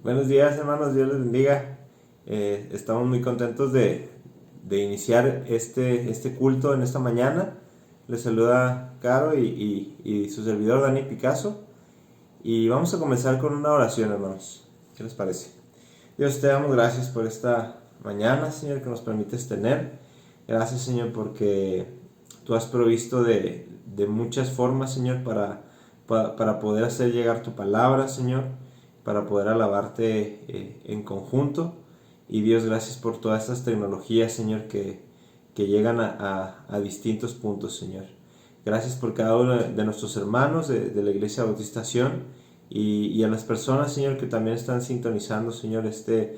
Buenos días, hermanos, Dios les bendiga. Estamos muy contentos de iniciar este culto en esta mañana. Les saluda Caro y su servidor Dani Picasso. Y vamos a comenzar con una oración, hermanos. ¿Qué les parece? Dios, te damos gracias por esta mañana, Señor, que nos permites tener. Gracias, Señor, porque tú has provisto de muchas formas, Señor, para poder hacer llegar tu palabra, Señor, para poder alabarte en conjunto. Y Dios, gracias por todas estas tecnologías, Señor, que llegan a distintos puntos, Señor. Gracias por cada uno de nuestros hermanos de la Iglesia Bautista Sion y a las personas, Señor, que también están sintonizando, Señor, este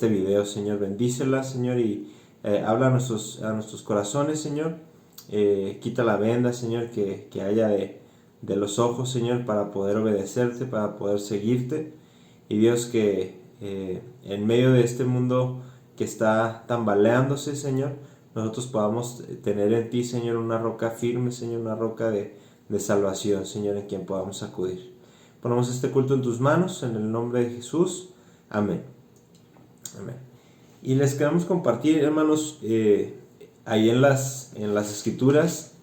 video, Señor. Bendícelas, Señor, y habla a nuestros corazones, Señor. Quita la venda, Señor, que haya de los ojos, Señor, para poder obedecerte, para poder seguirte. Y Dios, que en medio de este mundo que está tambaleándose, Señor, nosotros podamos tener en ti, Señor, una roca firme, Señor, una roca de salvación, Señor, en quien podamos acudir. Ponemos este culto en tus manos, en el nombre de Jesús. Amén. Amén. Y les queremos compartir, hermanos, ahí en las Escrituras,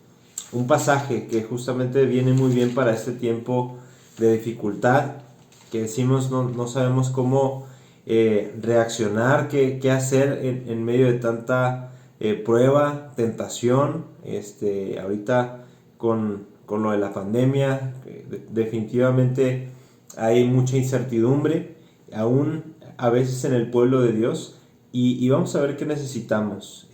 un pasaje que justamente viene muy bien para este tiempo de dificultad, que decimos no sabemos cómo reaccionar, qué hacer en medio de tanta prueba, tentación. Ahorita con lo de la pandemia, definitivamente hay mucha incertidumbre, aún a veces en el pueblo de Dios, y vamos a ver qué necesitamos.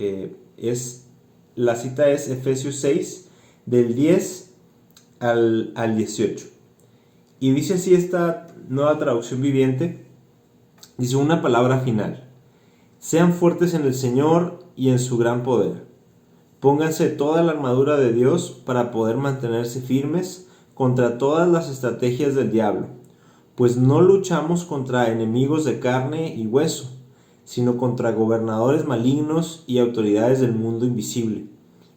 La cita es Efesios 6, del 10 al 18. Y dice así esta nueva traducción viviente, dice una palabra final: sean fuertes en el Señor y en su gran poder. Pónganse toda la armadura de Dios para poder mantenerse firmes contra todas las estrategias del diablo, pues no luchamos contra enemigos de carne y hueso, sino contra gobernadores malignos y autoridades del mundo invisible,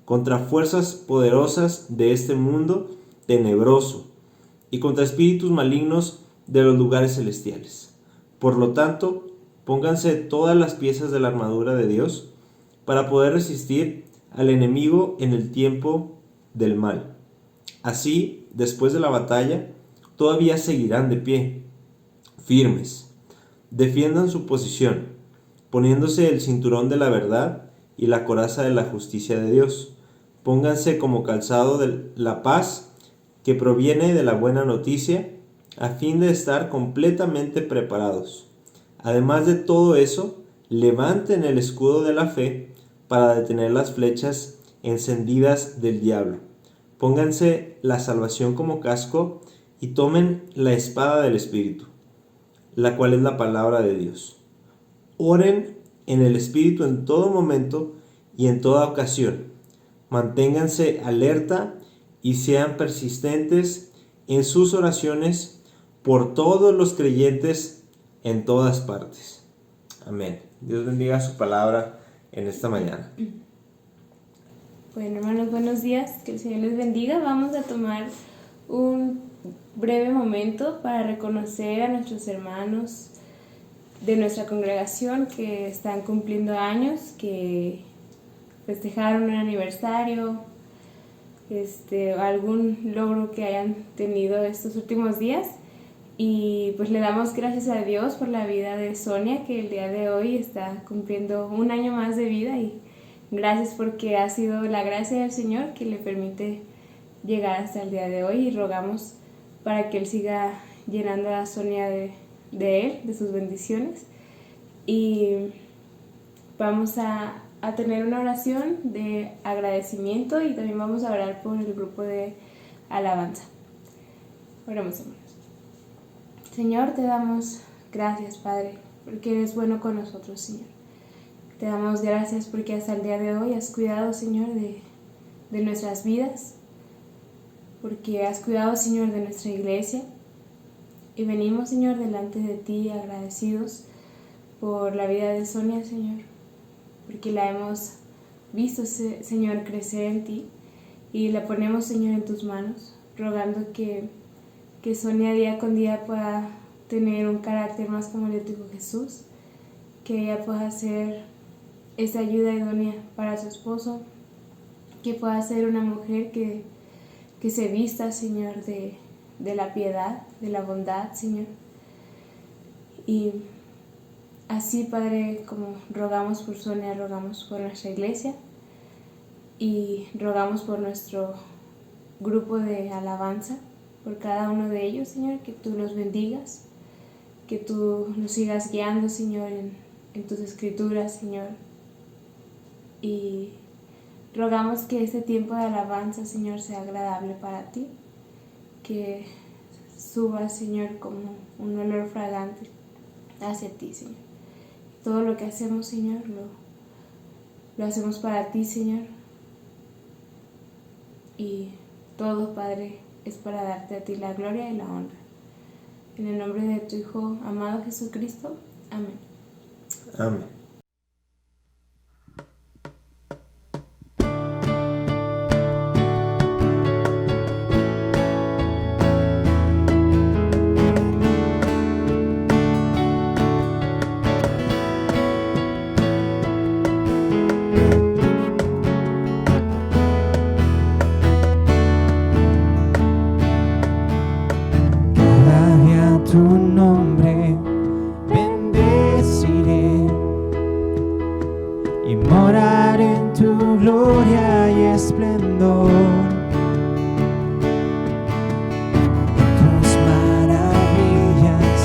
contra fuerzas poderosas de este mundo tenebroso y contra espíritus malignos de los lugares celestiales. Por lo tanto, pónganse todas las piezas de la armadura de Dios para poder resistir al enemigo en el tiempo del mal. Así, después de la batalla, todavía seguirán de pie, firmes. Defiendan su posición, poniéndose el cinturón de la verdad y la coraza de la justicia de Dios. Pónganse como calzado de la paz que proviene de la buena noticia, a fin de estar completamente preparados. Además de todo eso, levanten el escudo de la fe para detener las flechas encendidas del diablo. Pónganse la salvación como casco y tomen la espada del Espíritu, la cual es la palabra de Dios. Oren en el Espíritu en todo momento y en toda ocasión. Manténganse alerta y sean persistentes en sus oraciones por todos los creyentes en todas partes. Amén. Dios bendiga su palabra en esta mañana. Bueno, hermanos, buenos días, que el Señor les bendiga. Vamos a tomar un breve momento para reconocer a nuestros hermanos de nuestra congregación que están cumpliendo años, que festejaron un aniversario, algún logro que hayan tenido estos últimos días. Y pues le damos gracias a Dios por la vida de Sonia, que el día de hoy está cumpliendo un año más de vida, y gracias porque ha sido la gracia del Señor que le permite llegar hasta el día de hoy, y rogamos para que Él siga llenando a Sonia de Él, de sus bendiciones. Y vamos a tener una oración de agradecimiento, y también vamos a orar por el grupo de alabanza. Oremos, hermanos. Señor, te damos gracias, Padre, porque eres bueno con nosotros, Señor. Te damos gracias porque hasta el día de hoy has cuidado, Señor, de nuestras vidas, porque has cuidado, Señor, de nuestra iglesia. Y venimos, Señor, delante de ti agradecidos por la vida de Sonia, Señor, porque la hemos visto, Señor, crecer en ti, y la ponemos, Señor, en tus manos, rogando que Sonia día con día pueda tener un carácter más como el de tu Hijo Jesús, que ella pueda ser esa ayuda idónea para su esposo, que pueda ser una mujer que se vista, Señor, de la piedad, de la bondad, Señor. Y así, Padre, como rogamos por Sonia, rogamos por nuestra iglesia y rogamos por nuestro grupo de alabanza, por cada uno de ellos, Señor, que tú los bendigas, que tú nos sigas guiando, Señor, en tus escrituras, Señor. Y rogamos que este tiempo de alabanza, Señor, sea agradable para ti, que suba, Señor, como un olor fragante hacia ti, Señor. Todo lo que hacemos, Señor, lo hacemos para ti, Señor. Y todo, Padre, es para darte a ti la gloria y la honra. En el nombre de tu Hijo amado Jesucristo. Amén. Amén. Tu nombre bendeciré y moraré en tu gloria y esplendor. Tus maravillas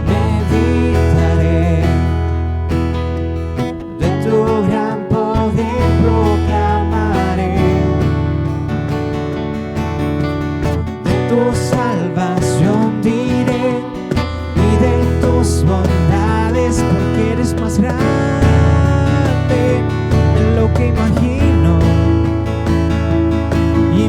meditaré, de tu gran poder proclamaré, de tu salvación diré, de tus bondades, porque eres más grande de lo que imagino, y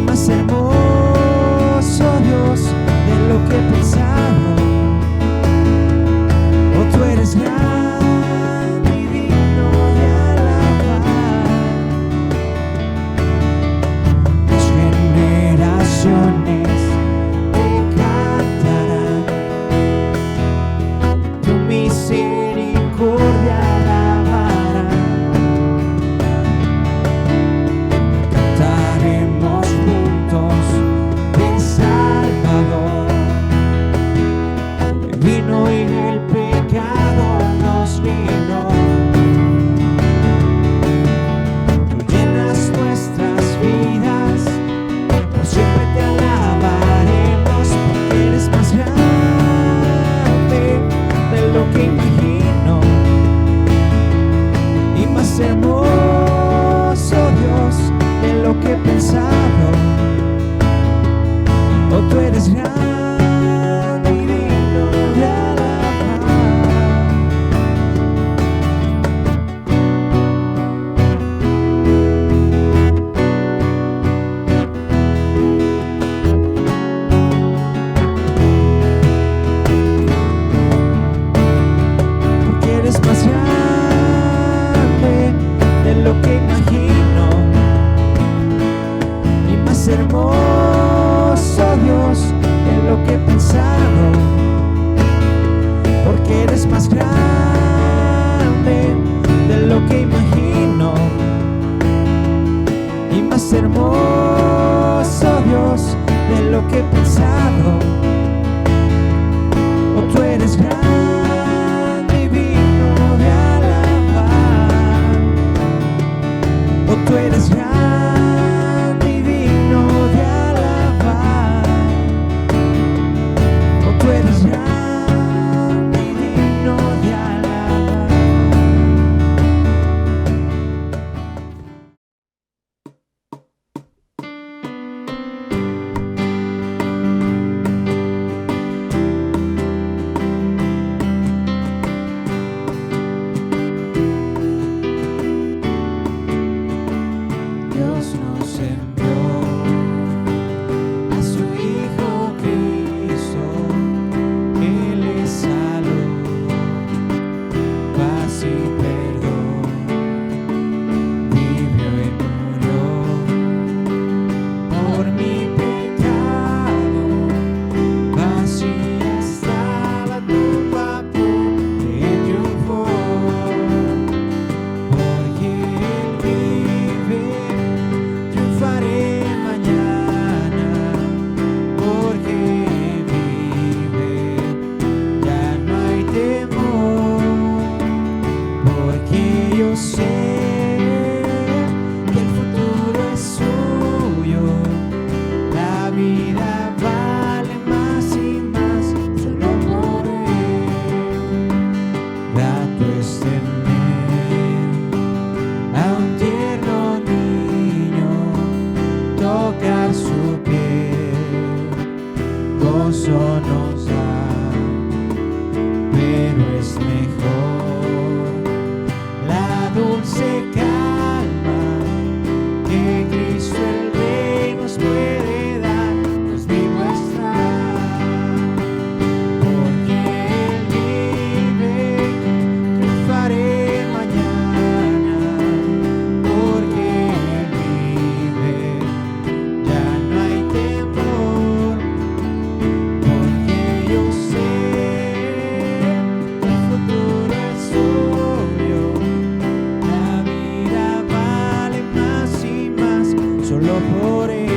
solo por Él.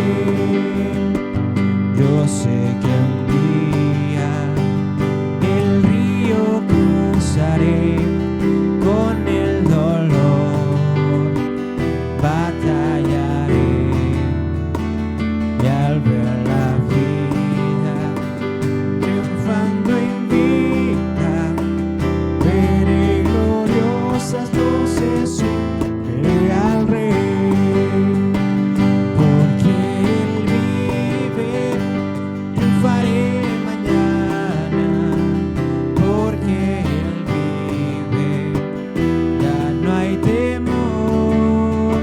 Yo sé que un día el río cruzaré, con el dolor batallaré, y al ver la vida triunfando en vida, veré gloriosas luces y veré al Rey. Porque Él vive, triunfaré mañana. Porque Él vive, ya no hay temor.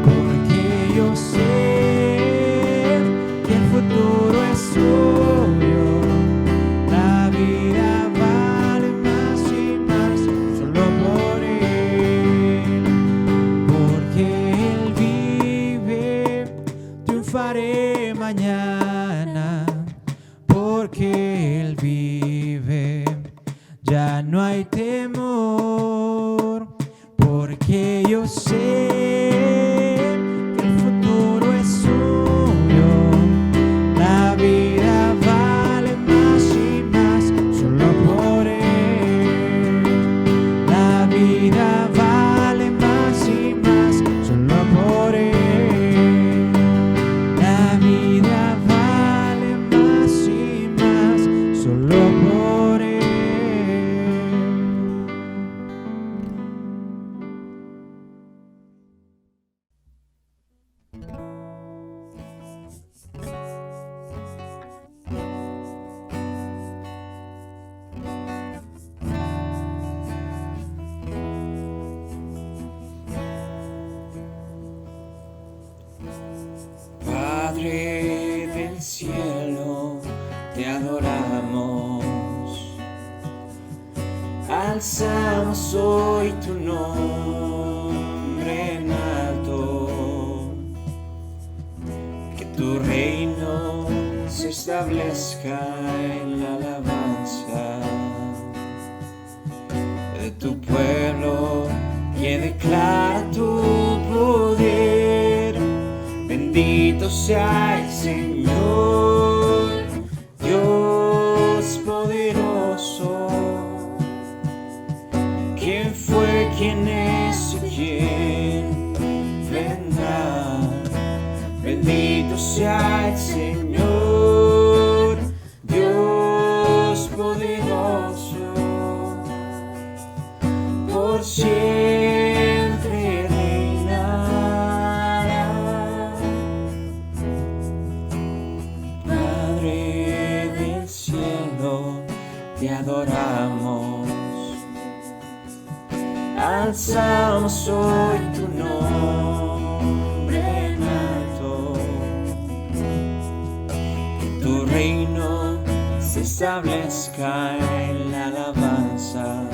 Porque yo sé que el futuro es suyo. La vida vale más y más solo por Él. Porque Él vive, triunfaré mañana. Porque Él vive, ya no hay temor. Porque yo sé que el futuro es suyo. La vida vale más y más solo por Él. La vida vale más y más solo por Él. La vida vale más y más solo por Él. Padre del cielo, te adoramos, alzamos hoy tu nombre en alto, que tu reino se establezca en la alabanza de tu pueblo, que declara tu poder. Bendito sea el Señor, Dios poderoso. ¿Quién fue, quién es y quién vendrá? Bendito sea el Señor, Dios poderoso. Por siempre reinará. Padre del cielo, te adoramos, alzamos hoy tu nombre en alto, que tu reino se establezca en la alabanza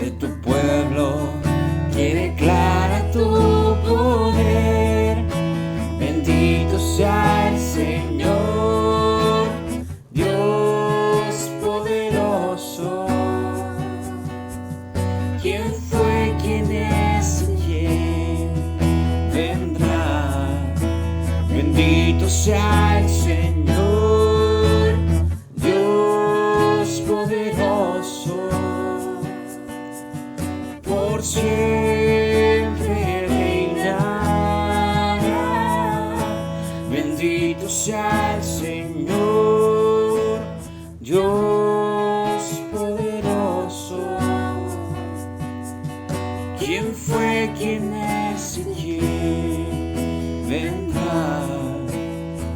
de tu pueblo, que declara tu poder. Bendito sea el Señor, Dios poderoso. ¿Quién fue, quién es y quién vendrá? Bendito sea el Señor, Dios poderoso. Por siempre reinará. Bendito sea el Señor, Dios poderoso. ¿Quién fue, quién es y quién vendrá?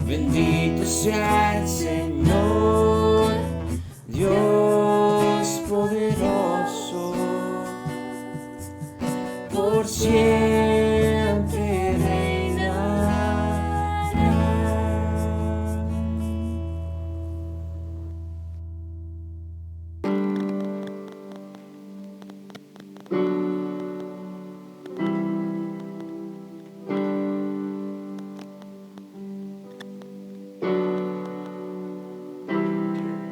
Bendito sea el Señor, Dios poderoso. Por siempre reinará.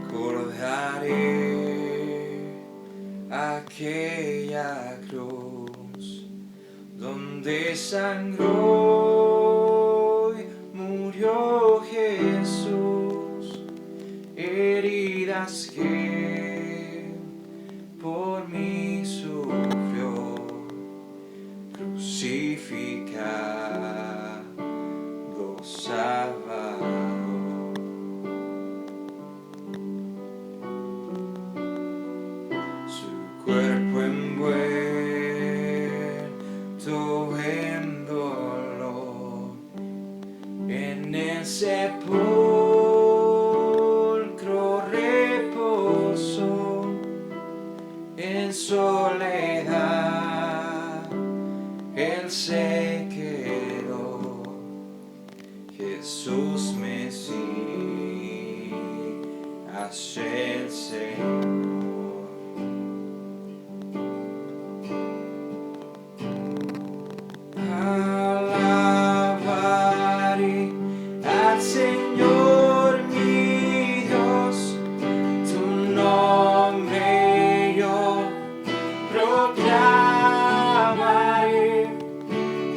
Recordaré aquella cruz desangró y murió Jesús, heridas que por mí sufrió, crucificado Salvador. Su cuerpo envuelto en dolor, en el sepulcro reposó, en soledad Él se quedó. Jesús Mesías, el Señor. Alabaré al Señor mi Dios, tu nombre yo proclamaré,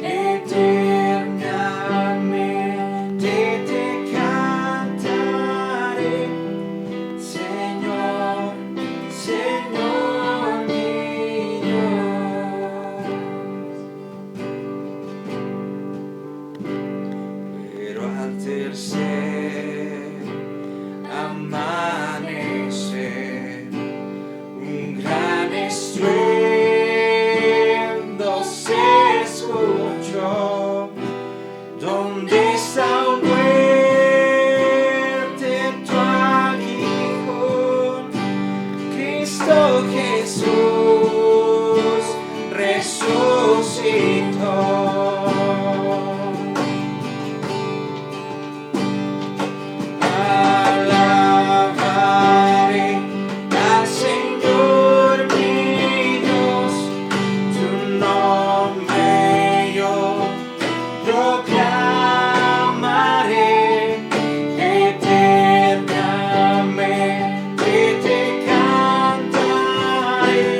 eternamente te cantaré, Señor, Señor mi Dios. Pero al tercer amanecer, un gran estruendo se escuchó. ¿Dónde está, oh muerte, tu aguijón? Cristo Jesús resucitó. Alabaré al Señor mi Dios, tu nombre yo proclamaré, eternamente te cantaré,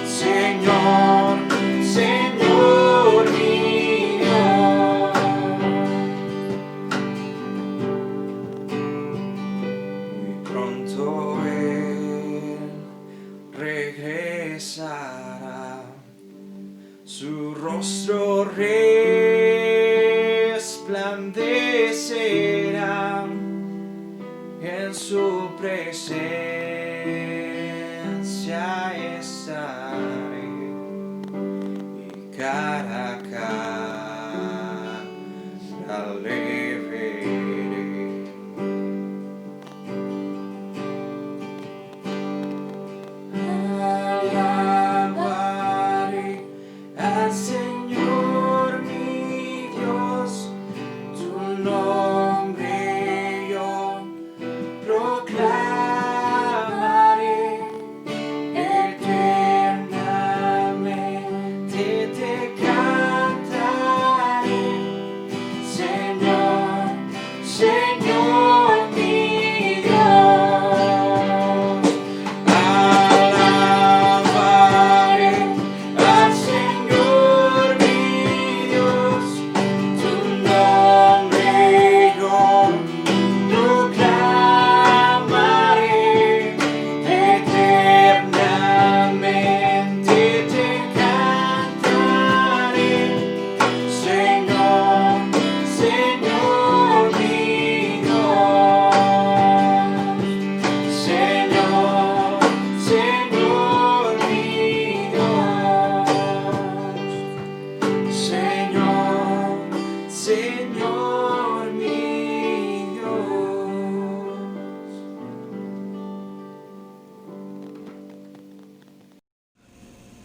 Señor, Señor mi Dios. Muy pronto Él regresará, su rostro resplandecerá, en su presencia estaré, y cara a cara le veré. Alabaré al Señor mi Dios, tu nombre yo proclamaré, eternamente te cantaré, Señor, Señor mi Dios. Alabaré al Señor mi Dios, tu nombre yo proclamaré, eternamente te cantaré, Señor, Señor mi Dios. Señor, Señor mi Dios. Señor, Señor mi Dios.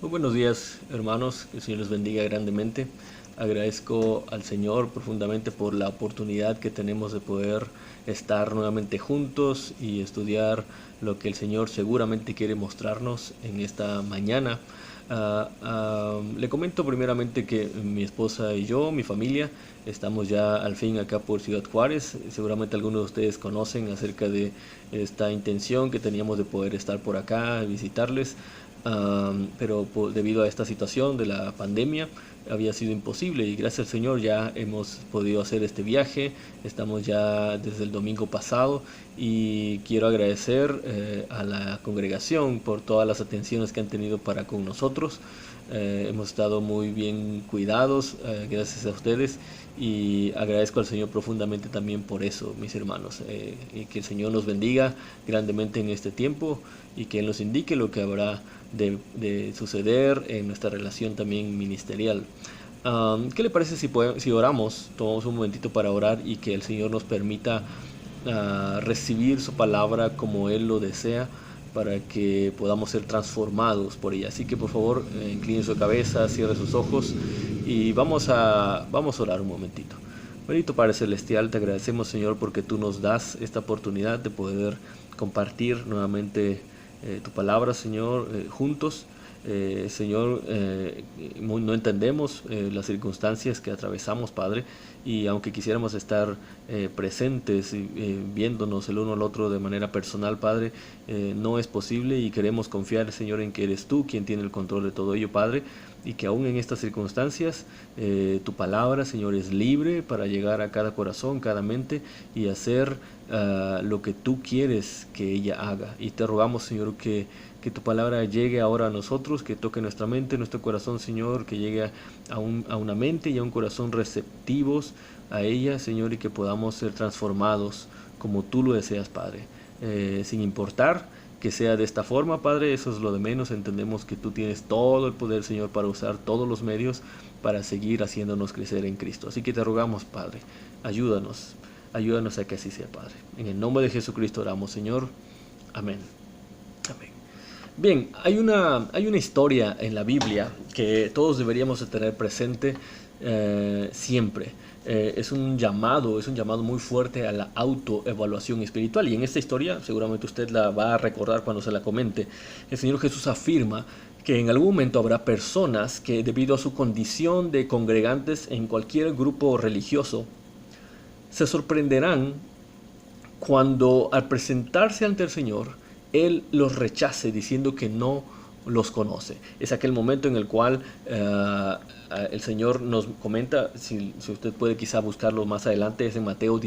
Muy buenos días, hermanos, que el Señor les bendiga grandemente. Agradezco al Señor profundamente por la oportunidad que tenemos de poder estar nuevamente juntos y estudiar lo que el Señor seguramente quiere mostrarnos en esta mañana. Le comento primeramente que mi esposa y yo, mi familia, estamos ya al fin acá por Ciudad Juárez. Seguramente algunos de ustedes conocen acerca de esta intención que teníamos de poder estar por acá, visitarles. pero debido a esta situación de la pandemia había sido imposible, y gracias al Señor ya hemos podido hacer este viaje. Estamos ya desde el domingo pasado, y quiero agradecer a la congregación por todas las atenciones que han tenido para con nosotros. Hemos estado muy bien cuidados, gracias a ustedes, y agradezco al Señor profundamente también por eso, mis hermanos, y que el Señor nos bendiga grandemente en este tiempo, y que Él nos indique lo que habrá de suceder en nuestra relación también ministerial. ¿Qué le parece si oramos? Tomamos un momentito para orar, y que el Señor nos permita recibir su palabra como Él lo desea, para que podamos ser transformados por ella. Así que por favor, incline su cabeza, cierre sus ojos, y vamos a orar un momentito. Bendito Padre Celestial, te agradecemos, Señor, porque tú nos das esta oportunidad de poder compartir nuevamente tu palabra, Señor, juntos. Señor, no entendemos las circunstancias que atravesamos, Padre, y aunque quisiéramos estar presentes y viéndonos el uno al otro de manera personal, Padre, no es posible, y queremos confiar, Señor, en que eres tú quien tiene el control de todo ello, Padre, y que aún en estas circunstancias tu palabra, Señor, es libre para llegar a cada corazón, cada mente, y hacer lo que tú quieres que ella haga. Y te rogamos, Señor, que tu palabra llegue ahora a nosotros, que toque nuestra mente, nuestro corazón, Señor, que llegue a una mente y a un corazón receptivos a ella, Señor, y que podamos ser transformados como tú lo deseas, Padre, sin importar que sea de esta forma, Padre. Eso es lo de menos. Entendemos que tú tienes todo el poder, Señor, para usar todos los medios para seguir haciéndonos crecer en Cristo. Así que te rogamos, Padre, ayúdanos a que así sea, Padre. En el nombre de Jesucristo oramos, Señor. Amén. Amén. Bien, hay una historia en la Biblia que todos deberíamos de tener presente siempre. Es un llamado muy fuerte a la autoevaluación espiritual, y en esta historia seguramente usted la va a recordar cuando se la comente. El Señor Jesús afirma que en algún momento habrá personas que, debido a su condición de congregantes en cualquier grupo religioso, se sorprenderán cuando, al presentarse ante el Señor, Él los rechace diciendo que no los conoce. Es aquel momento en el cual el Señor nos comenta, si usted puede quizá buscarlo más adelante, es en Mateo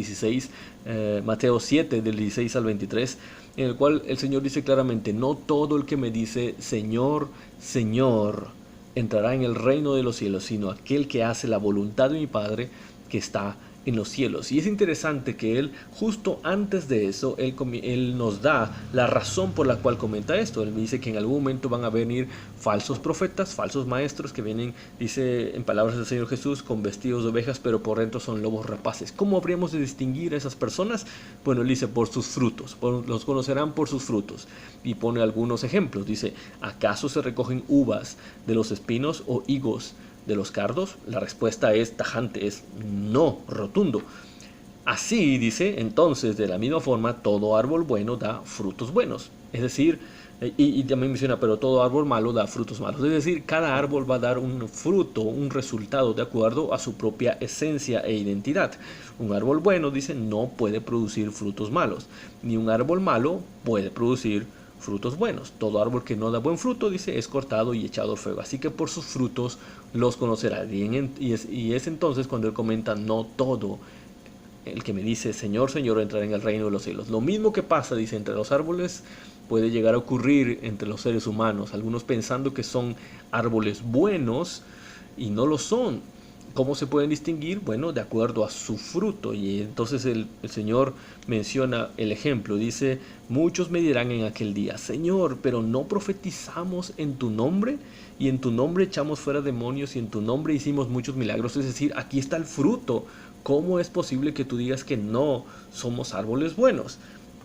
7 del 16 al 23, en el cual el Señor dice claramente: no todo el que me dice Señor, Señor, entrará en el reino de los cielos, sino aquel que hace la voluntad de mi Padre que está en los cielos. Y es interesante que Él, justo antes de eso, Él nos da la razón por la cual comenta esto. Él dice que en algún momento van a venir falsos profetas, falsos maestros, que vienen, dice en palabras del Señor Jesús, con vestidos de ovejas, pero por dentro son lobos rapaces. ¿Cómo habríamos de distinguir a esas personas? Bueno, Él dice: por sus frutos, los conocerán por sus frutos. Y pone algunos ejemplos. Dice: ¿acaso se recogen uvas de los espinos o higos de los cardos? La respuesta es tajante, es no, rotundo. Así, dice, entonces, de la misma forma, todo árbol bueno da frutos buenos. Es decir, y también menciona, pero todo árbol malo da frutos malos. Es decir, cada árbol va a dar un fruto, un resultado de acuerdo a su propia esencia e identidad. Un árbol bueno, dice, no puede producir frutos malos, ni un árbol malo puede producir frutos buenos. Todo árbol que no da buen fruto, dice, es cortado y echado al fuego. Así que por sus frutos los conocerá. Y es entonces cuando Él comenta: no todo el que me dice Señor, Señor entrará en el reino de los cielos. Lo mismo que pasa, dice, entre los árboles puede llegar a ocurrir entre los seres humanos. Algunos pensando que son árboles buenos y no lo son. ¿Cómo se pueden distinguir? Bueno, de acuerdo a su fruto. Y entonces el Señor menciona el ejemplo. Dice: muchos me dirán en aquel día: Señor, pero no profetizamos en tu nombre, y en tu nombre echamos fuera demonios, y en tu nombre hicimos muchos milagros. Es decir, aquí está el fruto. ¿Cómo es posible que tú digas que no somos árboles buenos?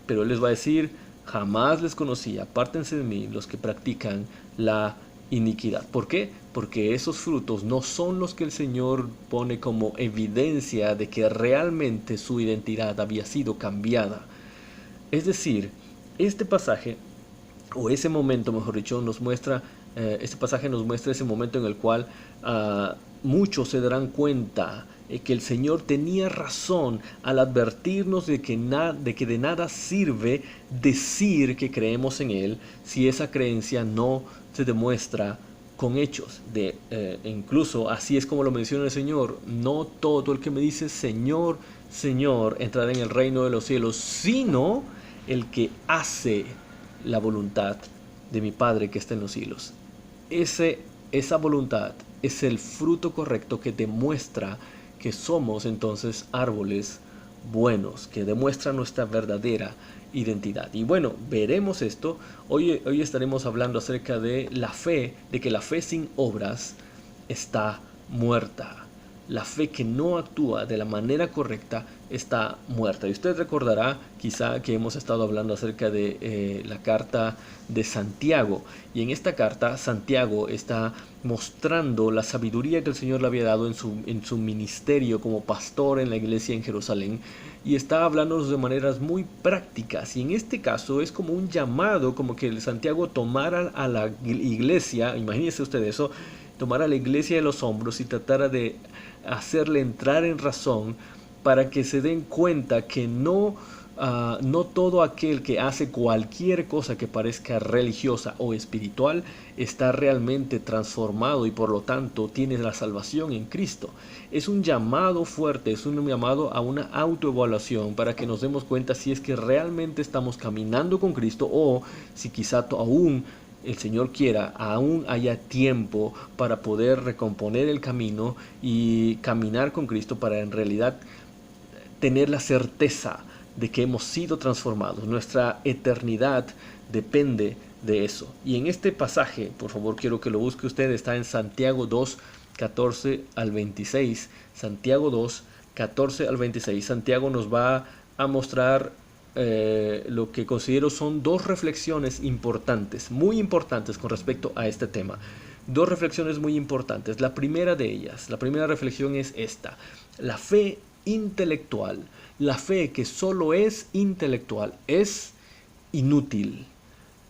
Pero Él les va a decir: jamás les conocí, apártense de mí los que practican la iniquidad. ¿Por qué? Porque esos frutos no son los que el Señor pone como evidencia de que realmente su identidad había sido cambiada. Es decir, este pasaje, o ese momento, mejor dicho, nos muestra, este pasaje nos muestra ese momento en el cual muchos se darán cuenta que el Señor tenía razón al advertirnos de que de nada sirve decir que creemos en Él si esa creencia no se demuestra con hechos. Incluso así es como lo menciona el Señor: no todo el que me dice Señor, Señor entrará en el reino de los cielos, sino el que hace la voluntad de mi Padre que está en los cielos. Esa voluntad es el fruto correcto que demuestra que somos entonces árboles buenos, que demuestra nuestra verdadera identidad. Y bueno, veremos esto. Hoy estaremos hablando acerca de la fe, de que la fe sin obras está muerta. La fe que no actúa de la manera correcta está muerta. Y usted recordará quizá que hemos estado hablando acerca de la carta de Santiago. Y en esta carta Santiago está mostrando la sabiduría que el Señor le había dado en su ministerio como pastor en la iglesia en Jerusalén. Y está hablándonos de maneras muy prácticas. Y en este caso es como un llamado, como que Santiago tomara a la iglesia, imagínese usted eso, tomara a la iglesia de los hombros y tratara de hacerle entrar en razón para que se den cuenta que no todo aquel que hace cualquier cosa que parezca religiosa o espiritual está realmente transformado y por lo tanto tiene la salvación en Cristo. Es un llamado fuerte, es un llamado a una autoevaluación para que nos demos cuenta si es que realmente estamos caminando con Cristo o si quizá aún el Señor quiera, aún haya tiempo para poder recomponer el camino y caminar con Cristo para en realidad tener la certeza de que hemos sido transformados. Nuestra eternidad depende de eso. Y en este pasaje, por favor, quiero que lo busque usted, está en Santiago 2, 14 al 26. Santiago 2, 14 al 26. Santiago nos va a mostrar lo que considero son dos reflexiones importantes, muy importantes con respecto a este tema. Dos reflexiones muy importantes. La primera de ellas, la primera reflexión es esta: la fe intelectual, la fe que solo es intelectual, es inútil.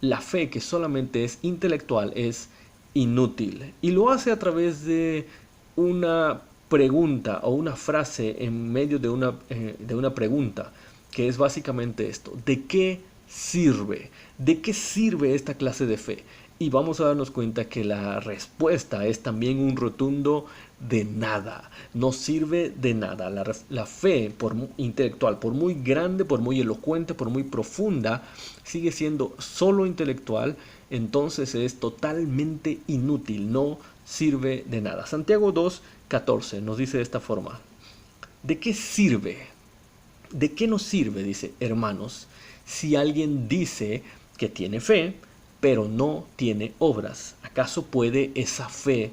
La fe que solamente es intelectual es inútil. Y lo hace a través de una pregunta o una frase en medio de una pregunta, que es básicamente esto: ¿de qué sirve? ¿De qué sirve esta clase de fe? Y vamos a darnos cuenta que la respuesta es también un rotundo de nada. No sirve de nada. La fe intelectual, por muy grande, por muy elocuente, por muy profunda, sigue siendo solo intelectual. Entonces es totalmente inútil. No sirve de nada. Santiago 2:14 nos dice de esta forma: ¿de qué sirve? ¿De qué nos sirve, dice, hermanos, si alguien dice que tiene fe, pero no tiene obras? ¿Acaso puede esa fe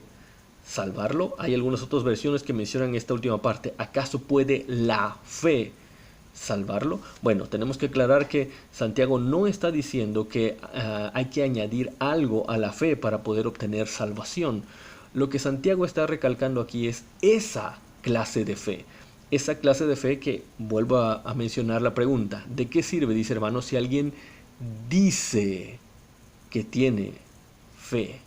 salvarlo? Hay algunas otras versiones que mencionan esta última parte. ¿Acaso puede la fe salvarlo? Bueno, tenemos que aclarar que Santiago no está diciendo que hay que añadir algo a la fe para poder obtener salvación. Lo que Santiago está recalcando aquí es esa clase de fe. Esa clase de fe que, vuelvo a mencionar la pregunta: ¿de qué sirve, dice hermano, si alguien dice que tiene fe?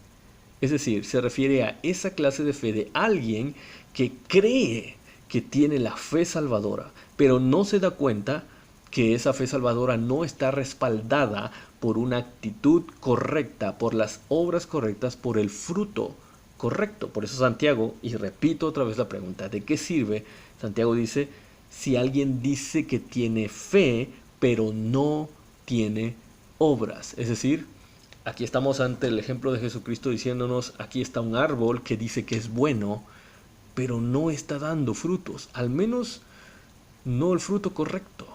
Es decir, se refiere a esa clase de fe de alguien que cree que tiene la fe salvadora, pero no se da cuenta que esa fe salvadora no está respaldada por una actitud correcta, por las obras correctas, por el fruto correcto. Por eso Santiago, y repito otra vez la pregunta, ¿de qué sirve? Santiago dice: si alguien dice que tiene fe, pero no tiene obras. Es decir, aquí estamos ante el ejemplo de Jesucristo diciéndonos: aquí está un árbol que dice que es bueno, pero no está dando frutos, al menos no el fruto correcto.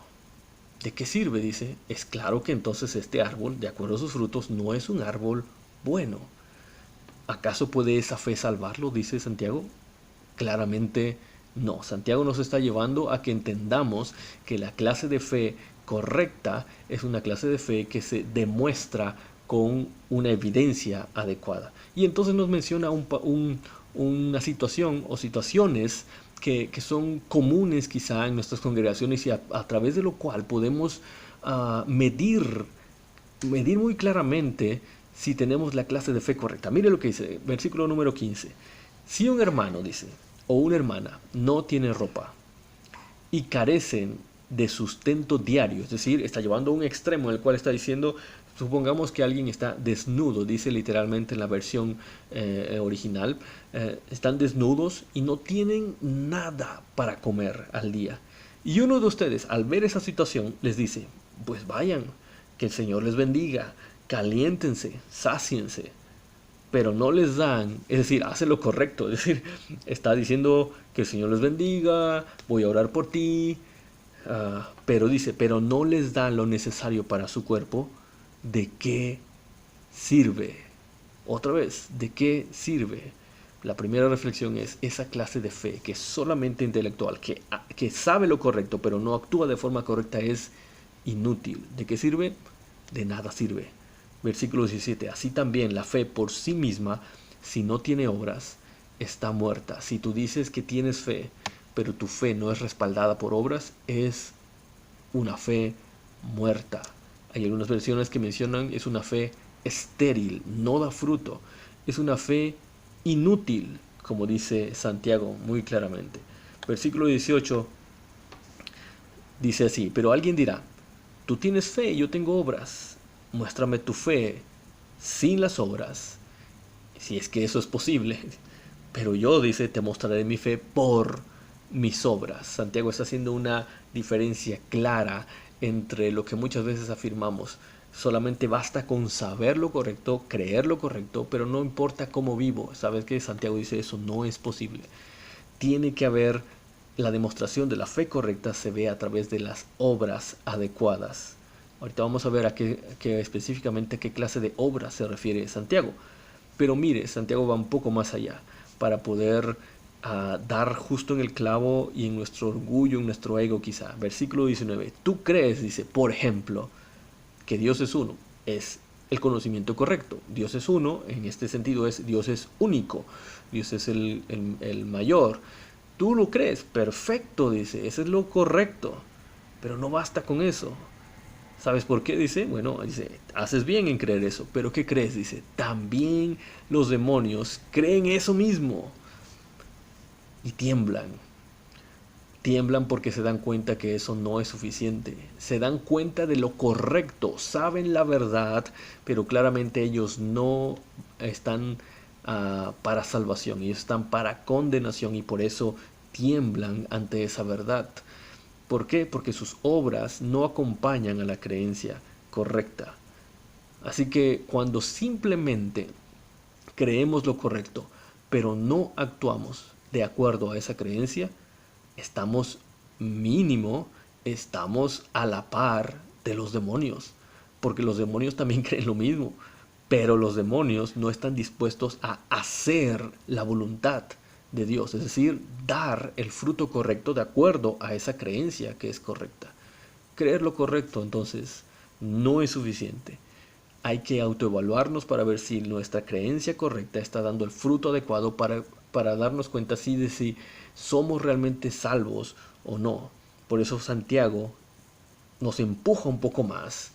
¿De qué sirve? Dice, es claro que entonces este árbol, de acuerdo a sus frutos, no es un árbol bueno. ¿Acaso puede esa fe salvarlo? Dice Santiago. Claramente no. Santiago nos está llevando a que entendamos que la clase de fe correcta es una clase de fe que se demuestra con una evidencia adecuada. Y entonces nos menciona una situación o situaciones que son comunes quizá en nuestras congregaciones y a través de lo cual podemos medir muy claramente si tenemos la clase de fe correcta. Mire lo que dice, versículo número 15. Si un hermano, dice, o una hermana no tienen ropa y carecen de sustento diario, es decir, está llevando a un extremo en el cual está diciendo, supongamos que alguien está desnudo, dice literalmente en la versión original, están desnudos y no tienen nada para comer al día. Y uno de ustedes, al ver esa situación, les dice, pues vayan, que el Señor les bendiga, caliéntense, sáciense, pero no les dan, es decir, hace lo correcto, es decir, está diciendo que el Señor les bendiga, voy a orar por ti, pero dice, pero no les dan lo necesario para su cuerpo. ¿De qué sirve? Otra vez, ¿de qué sirve? La primera reflexión es esa clase de fe que es solamente intelectual, que sabe lo correcto, pero no actúa de forma correcta, es inútil. ¿De qué sirve? De nada sirve. Versículo 17. Así también la fe por sí misma, si no tiene obras, está muerta. Si tú dices que tienes fe, pero tu fe no es respaldada por obras, es una fe muerta. Hay algunas versiones que mencionan es una fe estéril, no da fruto. Es una fe inútil, como dice Santiago muy claramente. Versículo 18 dice así, pero alguien dirá, tú tienes fe y yo tengo obras. Muéstrame tu fe sin las obras, si es que eso es posible. Pero yo, dice, te mostraré mi fe por mis obras. Santiago está haciendo una diferencia clara entre lo que muchas veces afirmamos. Solamente basta con saber lo correcto, creer lo correcto, pero no importa cómo vivo. ¿Sabes qué? Santiago dice eso no es posible. Tiene que haber la demostración de la fe correcta, se ve a través de las obras adecuadas. Ahorita vamos a ver específicamente a qué clase de obras se refiere Santiago. Pero mire, Santiago va un poco más allá para poder dar justo en el clavo y en nuestro orgullo, en nuestro ego quizá. Versículo 19. Tú crees, dice, por ejemplo, que Dios es uno. Es el conocimiento correcto. Dios es uno, en este sentido Dios es único. Dios es el mayor. Tú lo crees, perfecto, dice, eso es lo correcto. Pero no basta con eso. ¿Sabes por qué? Dice, bueno, dice, haces bien en creer eso. Pero ¿qué crees? Dice, también los demonios creen eso mismo. Y tiemblan. Tiemblan porque se dan cuenta que eso no es suficiente. Se dan cuenta de lo correcto. Saben la verdad, pero claramente ellos no están para salvación. Ellos están para condenación y por eso tiemblan ante esa verdad. ¿Por qué? Porque sus obras no acompañan a la creencia correcta. Así que cuando simplemente creemos lo correcto, pero no actuamos de acuerdo a esa creencia, estamos a la par de los demonios, porque los demonios también creen lo mismo, pero los demonios no están dispuestos a hacer la voluntad de Dios, es decir, dar el fruto correcto de acuerdo a esa creencia que es correcta. Creer lo correcto, entonces, no es suficiente. Hay que autoevaluarnos para ver si nuestra creencia correcta está dando el fruto adecuado para darnos cuenta de si somos realmente salvos o no. Por eso Santiago nos empuja un poco más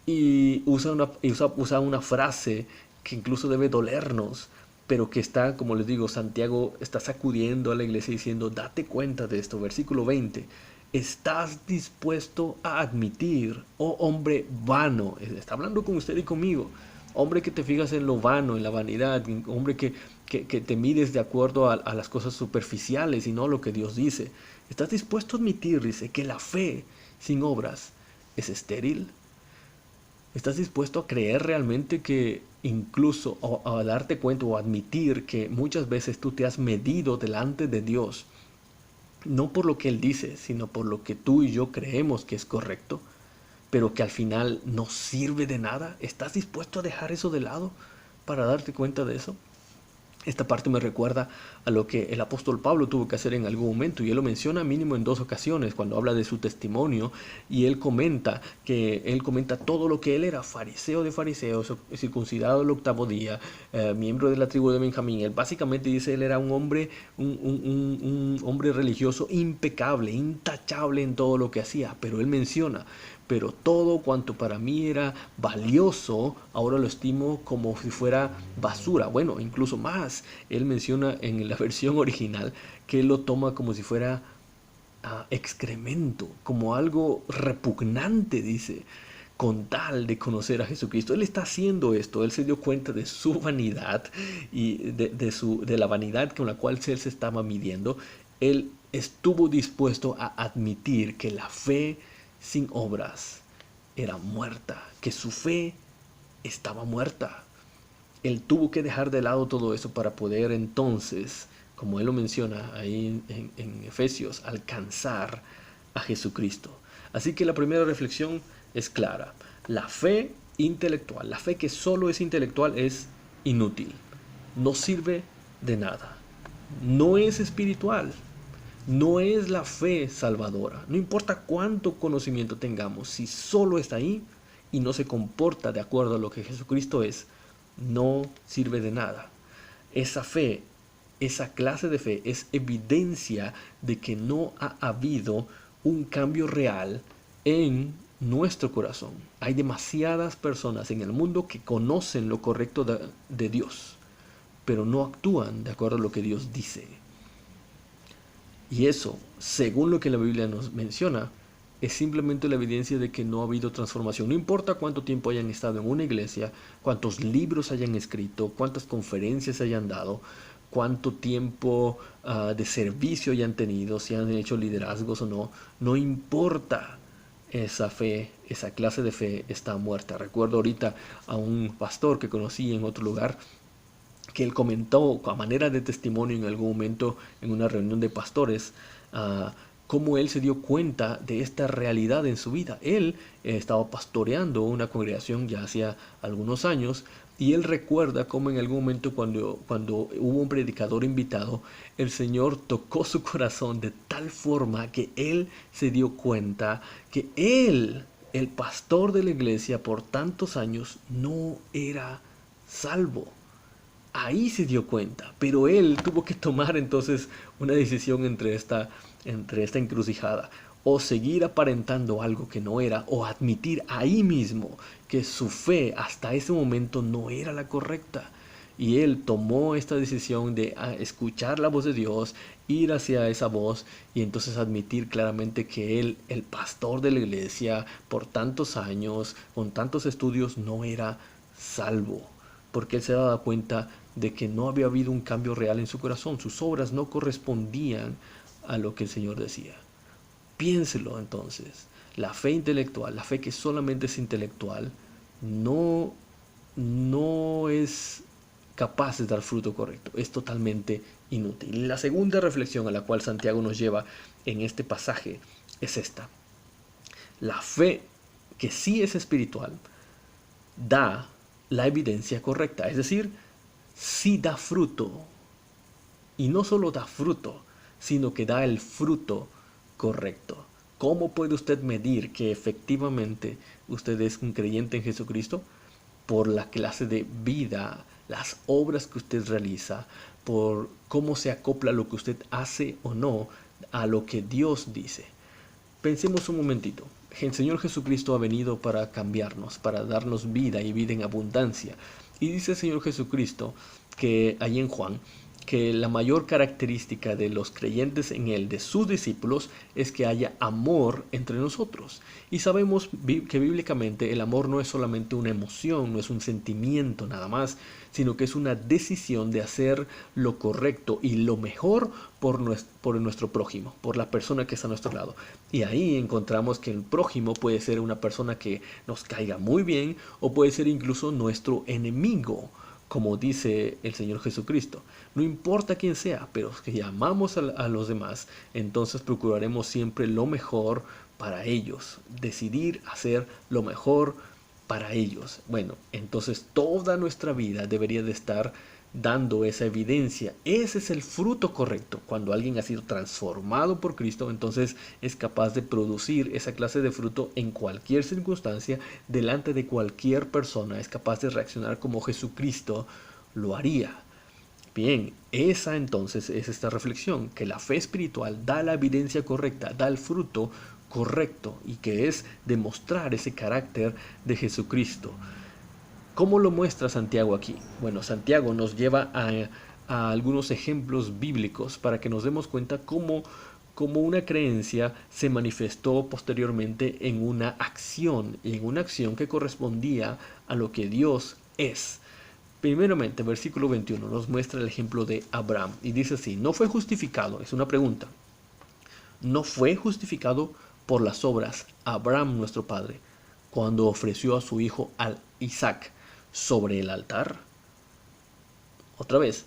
y usa una frase que incluso debe dolernos, pero que está, como les digo, Santiago está sacudiendo a la iglesia diciendo, date cuenta de esto. Versículo 20, ¿estás dispuesto a admitir, oh hombre vano? Está hablando con usted y conmigo. Hombre que te fijas en lo vano, en la vanidad, hombre que te mides de acuerdo a las cosas superficiales y no lo que Dios dice. ¿Estás dispuesto a admitir, dice, que la fe sin obras es estéril? ¿Estás dispuesto a creer realmente que incluso a darte cuenta o admitir que muchas veces tú te has medido delante de Dios, no por lo que Él dice, sino por lo que tú y yo creemos que es correcto, pero que al final no sirve de nada? ¿Estás dispuesto a dejar eso de lado para darte cuenta de eso? Esta parte me recuerda a lo que el apóstol Pablo tuvo que hacer en algún momento, y él lo menciona mínimo en 2 ocasiones cuando habla de su testimonio, y él comenta todo lo que él era: fariseo de fariseos, circuncidado el 8º día, miembro de la tribu de Benjamín. Él básicamente dice, él era un hombre religioso impecable, intachable en todo lo que hacía, pero él menciona, pero todo cuanto para mí era valioso, ahora lo estimo como si fuera basura. Bueno, incluso más, él menciona en la versión original que él lo toma como si fuera excremento, como algo repugnante, dice, con tal de conocer a Jesucristo. Él está haciendo esto, él se dio cuenta de su vanidad y de la vanidad con la cual él se estaba midiendo. Él estuvo dispuesto a admitir que la fe sin obras era muerta, que su fe estaba muerta. Él tuvo que dejar de lado todo eso para poder entonces, como él lo menciona ahí en Efesios, alcanzar a Jesucristo. Así que la primera reflexión es clara. La fe intelectual, la fe que solo es intelectual, es inútil. No sirve de nada. No es espiritual. No es la fe salvadora. No importa cuánto conocimiento tengamos, si solo está ahí y no se comporta de acuerdo a lo que Jesucristo es, no sirve de nada. Esa fe, esa clase de fe es evidencia de que no ha habido un cambio real en nuestro corazón. Hay demasiadas personas en el mundo que conocen lo correcto de Dios, pero no actúan de acuerdo a lo que Dios dice. Y eso, según lo que la Biblia nos menciona, es simplemente la evidencia de que no ha habido transformación. No importa cuánto tiempo hayan estado en una iglesia, cuántos libros hayan escrito, cuántas conferencias hayan dado, cuánto tiempo de servicio hayan tenido, si han hecho liderazgos o no, no importa. Esa fe, esa clase de fe está muerta. Recuerdo ahorita a un pastor que conocí en otro lugar, que él comentó a manera de testimonio en algún momento en una reunión de pastores, cómo él se dio cuenta de esta realidad en su vida. Él estaba pastoreando una congregación ya hacía algunos años, y él recuerda cómo en algún momento cuando hubo un predicador invitado, el Señor tocó su corazón de tal forma que él se dio cuenta que él, el pastor de la iglesia por tantos años, no era salvo. Ahí se dio cuenta, pero él tuvo que tomar entonces una decisión entre esta encrucijada: o seguir aparentando algo que no era, o admitir ahí mismo que su fe hasta ese momento no era la correcta. Y él tomó esta decisión de escuchar la voz de Dios, ir hacia esa voz y entonces admitir claramente que él, el pastor de la iglesia por tantos años, con tantos estudios, no era salvo, porque él se daba cuenta de que no había habido un cambio real en su corazón. Sus obras no correspondían a lo que el Señor decía. Piénselo entonces. La fe intelectual, la fe que solamente es intelectual, no es capaz de dar fruto correcto. Es totalmente inútil. Y la segunda reflexión a la cual Santiago nos lleva en este pasaje es esta: la fe que sí es espiritual da la evidencia correcta, es decir, sí da fruto. Y no solo da fruto, sino que da el fruto correcto. ¿Cómo puede usted medir que efectivamente usted es un creyente en Jesucristo? Por la clase de vida, las obras que usted realiza, por cómo se acopla lo que usted hace o no a lo que Dios dice. Pensemos un momentito. El Señor Jesucristo ha venido para cambiarnos, para darnos vida y vida en abundancia. Y dice el Señor Jesucristo que allí en Juan, que la mayor característica de los creyentes en Él, de sus discípulos, es que haya amor entre nosotros. Y sabemos que bíblicamente el amor no es solamente una emoción, no es un sentimiento nada más, sino que es una decisión de hacer lo correcto y lo mejor por nuestro prójimo, por la persona que está a nuestro lado. Y ahí encontramos que el prójimo puede ser una persona que nos caiga muy bien, o puede ser incluso nuestro enemigo, como dice el Señor Jesucristo. No importa quién sea, pero que amamos a los demás, entonces procuraremos siempre lo mejor para ellos, decidir hacer lo mejor para ellos. Bueno, entonces toda nuestra vida debería de estar dando esa evidencia. Ese es el fruto correcto. Cuando alguien ha sido transformado por Cristo, entonces es capaz de producir esa clase de fruto en cualquier circunstancia, delante de cualquier persona. Es capaz de reaccionar como Jesucristo lo haría. Bien, esa entonces es esta reflexión, que la fe espiritual da la evidencia correcta, da el fruto correcto y que es demostrar ese carácter de Jesucristo. ¿Cómo lo muestra Santiago aquí? Bueno, Santiago nos lleva a algunos ejemplos bíblicos para que nos demos cuenta cómo una creencia se manifestó posteriormente en una acción, y en una acción que correspondía a lo que Dios es. Primeramente, versículo 21 nos muestra el ejemplo de Abraham y dice así: no fue justificado, es una pregunta, no fue justificado por las obras Abraham nuestro padre cuando ofreció a su hijo al Isaac sobre el altar. Otra vez,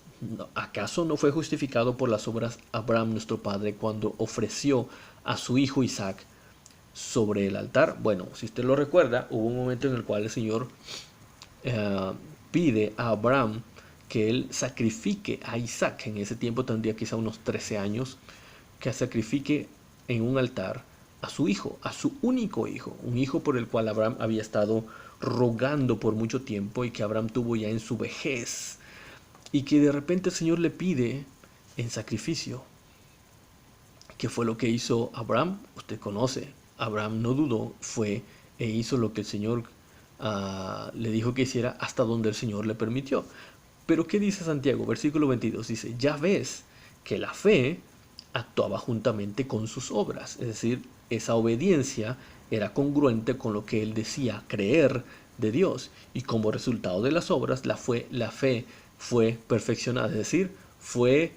¿acaso no fue justificado por las obras Abraham nuestro padre cuando ofreció a su hijo Isaac sobre el altar? Bueno, si usted lo recuerda, hubo un momento en el cual el Señor pide a Abraham que él sacrifique a Isaac. En ese tiempo tendría quizá unos 13 años, que sacrifique en un altar a su hijo, a su único hijo, un hijo por el cual Abraham había estado rogando por mucho tiempo y que Abraham tuvo ya en su vejez, y que de repente el Señor le pide en sacrificio. ¿Qué fue lo que hizo Abraham? Usted conoce, Abraham no dudó, fue e hizo lo que el Señor le dijo que hiciera, hasta donde el Señor le permitió. Pero ¿qué dice Santiago? Versículo 22 dice: ya ves que la fe actuaba juntamente con sus obras, es decir, esa obediencia era congruente con lo que él decía creer de Dios, y como resultado de las obras la fe fue perfeccionada, es decir, fue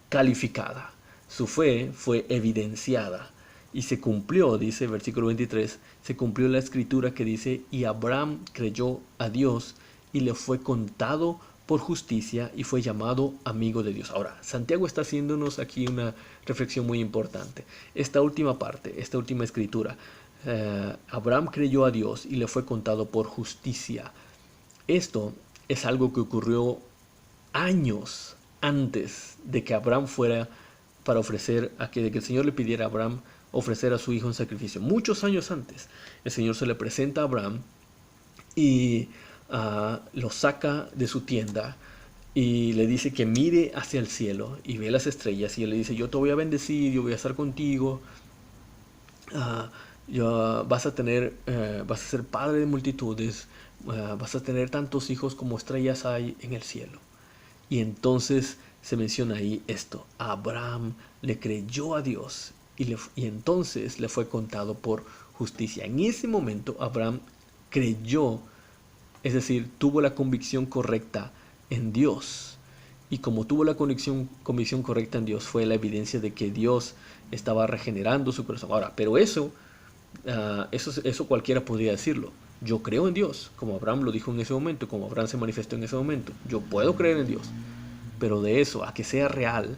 calificada, su fe fue evidenciada y se cumplió, dice versículo 23, se cumplió la escritura que dice: y Abraham creyó a Dios y le fue contado por justicia y fue llamado amigo de Dios. Ahora, Santiago está haciéndonos aquí una reflexión muy importante. Esta última parte, esta última escritura, Abraham creyó a Dios y le fue contado por justicia. Esto es algo que ocurrió años antes de que Abraham fuera para ofrecer, de que el Señor le pidiera a Abraham ofrecer a su hijo en sacrificio. Muchos años antes, el Señor se le presenta a Abraham y lo saca de su tienda y le dice que mire hacia el cielo y ve las estrellas, y él le dice: yo te voy a bendecir, yo voy a estar contigo, vas a ser padre de multitudes, vas a tener tantos hijos como estrellas hay en el cielo. Y entonces se menciona ahí esto: Abraham le creyó a Dios y entonces le fue contado por justicia. En ese momento Abraham creyó, es decir, tuvo la convicción correcta en Dios. Y como tuvo la convicción correcta en Dios, fue la evidencia de que Dios estaba regenerando su corazón. Ahora, pero eso cualquiera podría decirlo. Yo creo en Dios, como Abraham lo dijo en ese momento, como Abraham se manifestó en ese momento. Yo puedo creer en Dios. Pero de eso a que sea real,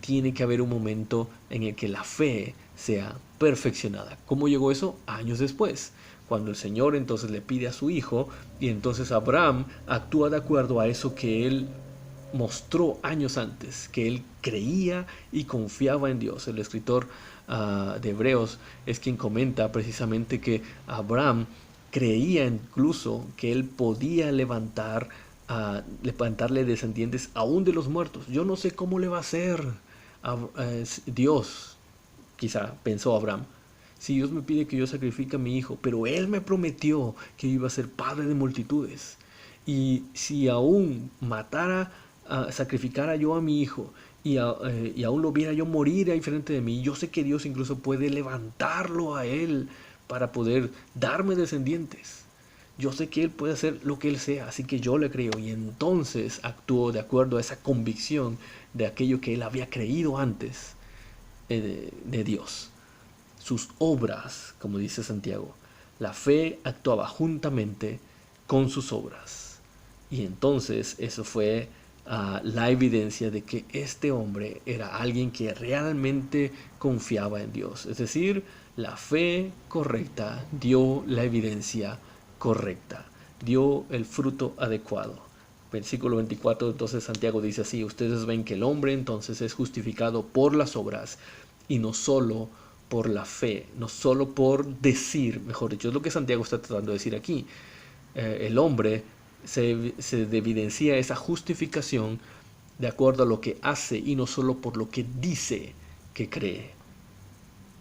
tiene que haber un momento en el que la fe sea perfeccionada. ¿Cómo llegó eso? Años después, cuando el Señor entonces le pide a su hijo, y entonces Abraham actúa de acuerdo a eso que él mostró años antes, que él creía y confiaba en Dios. El escritor de Hebreos es quien comenta precisamente que Abraham creía incluso que él podía levantarle descendientes aún de los muertos. Yo no sé cómo le va a hacer Dios, quizá pensó Abraham, si Dios me pide que yo sacrifique a mi hijo, pero él me prometió que iba a ser padre de multitudes, y si aún sacrificara yo a mi hijo y aún lo viera yo morir ahí frente de mí, yo sé que Dios incluso puede levantarlo a él para poder darme descendientes. Yo sé que Él puede hacer lo que Él sea, así que yo le creo. Y entonces actuó de acuerdo a esa convicción de aquello que Él había creído antes de Dios. Sus obras, como dice Santiago, la fe actuaba juntamente con sus obras. Y entonces eso fue la evidencia de que este hombre era alguien que realmente confiaba en Dios. Es decir, la fe correcta dio la evidencia correcta, dio el fruto adecuado. Versículo 24, entonces Santiago dice así: ustedes ven que el hombre entonces es justificado por las obras y no solo por la fe, no solo por decir, mejor dicho, es lo que Santiago está tratando de decir aquí. El hombre se evidencia esa justificación de acuerdo a lo que hace y no solo por lo que dice que cree.